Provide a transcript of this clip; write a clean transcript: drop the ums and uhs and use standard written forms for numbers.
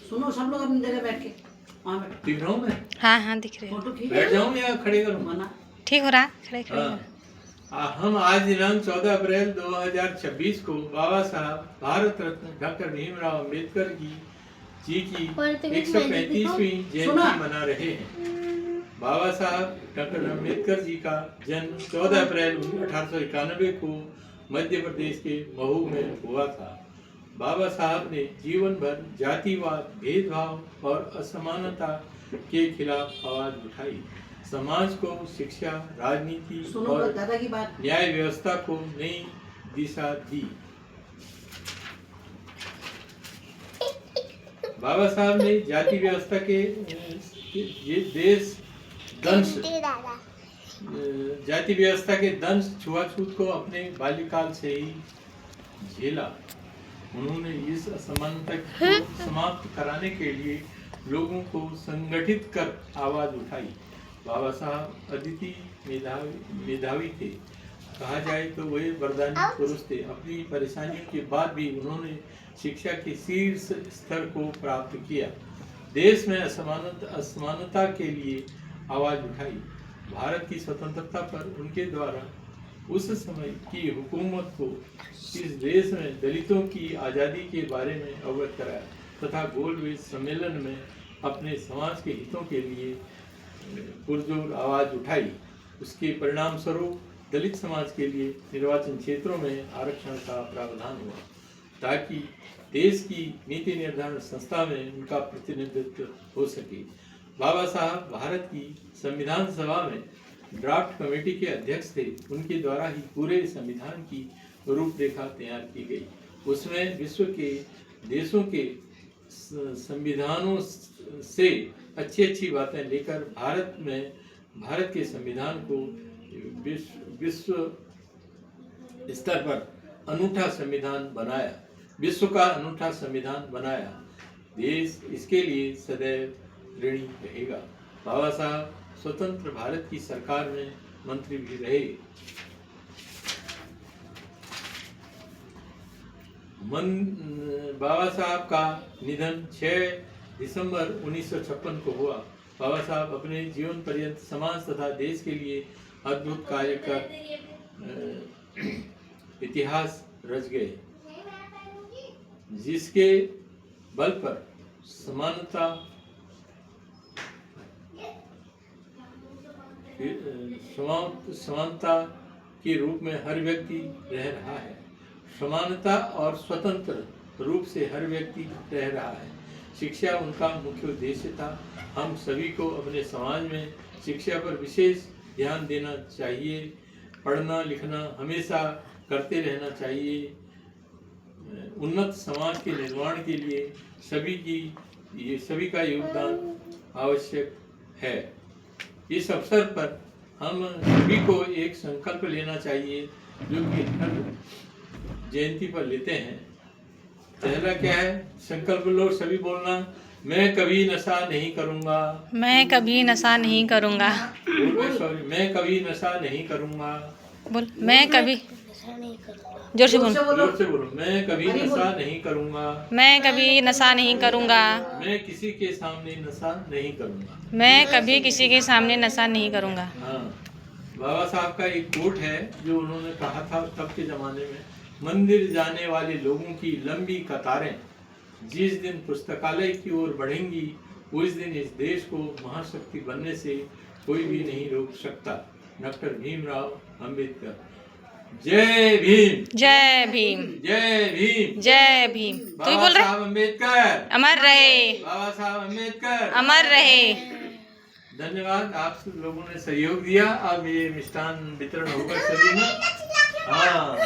सुनो सब लोग अपनी जगह बैठ के वहाँ बैठो। दिख रहा हूँ मैं? हाँ हाँ दिख रहे हैं। फोटो खींच बैठ जाऊँ या खड़े करूँ? मना। ठीक हो रहा, खड़े खड़े हो। हम आज दिनांक 14 अप्रैल 2026 को बाबा साहब भारत रत्न डॉक्टर भीमराव अम्बेडकर जी की 135वीं जयंती मना रहे हैं। बाबा साहब डॉक्टर अम्बेडकर जी का जन्म 14 अप्रैल 1891 को मध्य प्रदेश के महू में हुआ था। बाबा साहब ने जीवन भर जातिवाद, भेदभाव और असमानता के खिलाफ आवाज उठाई। समाज को शिक्षा, राजनीति और दादा की बात। न्याय व्यवस्था को नई दिशा दी। बाबा साहब ने जाति व्यवस्था के देश दंश जाति व्यवस्था के दंश छुआछूत को अपने बाल्यकाल से ही झेला। उन्होंने इस असमानता को समाप्त कराने के लिए लोगों को संगठित कर आवाज उठाई। बाबा साहब अद्वितीय मेधावी थे। कहा जाए तो वे वरदानी पुरुष थे। अपनी परेशानियों के बाद भी उन्होंने शिक्षा के शीर्ष स्तर को प्राप्त किया। देश में असमानता के लिए आवाज उठाई। भारत की स्वतंत्रता पर उनके द्वारा उस समय की हुकूमत को इस देश में दलितों की आज़ादी के बारे में अवगत कराया तथा गोलमेज सम्मेलन में अपने समाज के हितों के लिए पुरजोर आवाज उठाई। उसके परिणाम स्वरूप दलित समाज के लिए निर्वाचन क्षेत्रों में आरक्षण का प्रावधान हुआ ताकि देश की नीति निर्धारण संस्था में उनका प्रतिनिधित्व हो सके। बाबा साहब भारत की संविधान सभा में ड्राफ्ट कमेटी के अध्यक्ष थे। उनके द्वारा ही पूरे संविधान की रूपरेखा तैयार की गई। उसमें विश्व के देशों के संविधानों से अच्छी बातें लेकर भारत के संविधान को विश्व स्तर पर अनूठा संविधान बनाया। विश्व का अनूठा संविधान बनाया। देश इसके लिए सदैव ऋणी रहेगा। बाबा साहब स्वतंत्र भारत की सरकार में मंत्री भी रहे। बाबा साहब का निधन 6 दिसंबर 1956 को हुआ। बाबा साहब अपने जीवन पर्यंत समाज तथा देश के लिए अद्भुत कार्य कर इतिहास रच गए, जिसके बल पर समानता के रूप में हर व्यक्ति रह रहा है। समानता और स्वतंत्र रूप से हर व्यक्ति रह रहा है। शिक्षा उनका मुख्य उद्देश्य था। हम सभी को अपने समाज में शिक्षा पर विशेष ध्यान देना चाहिए। पढ़ना लिखना हमेशा करते रहना चाहिए। उन्नत समाज के निर्माण के लिए सभी का योगदान आवश्यक है। इस अवसर पर हम सभी को एक संकल्प लेना चाहिए जो कि हर जयंती पर लेते हैं। पहला क्या है? संकल्प लो, सभी बोलना। मैं कभी नशा नहीं करूंगा। मैं कभी नशा नहीं करूंगा। सॉरी, मैं कभी नशा नहीं करूंगा। बोल, मैं कभी जोर से बोल। जोर से बोलो। मैं कभी नशा नहीं करूंगा। मैं कभी नशा नहीं करूंगा। मैं किसी के सामने नशा नहीं करूंगा। मैं कभी किसी के सामने नशा नहीं करूंगा। हाँ, बाबा साहब का एक कोट है जो उन्होंने कहा था तब के जमाने में। मंदिर जाने वाले लोगों की लंबी कतारें जिस दिन पुस्तकालय की ओर बढ़ेंगी, उस दिन इस देश को महाशक्ति बनने से कोई भी नहीं रोक सकता। डॉक्टर भीमराव अम्बेडकर। जय भीम। जय भीम। जय भीम। जय भीम। तू ही बोल बाबा रहे। साहब अम्बेडकर अमर रहे। बाबा साहब अम्बेडकर अमर रहे। धन्यवाद। आप लोगों ने सहयोग दिया। अब ये मिष्ठान वितरण होगा सभी में। हाँ।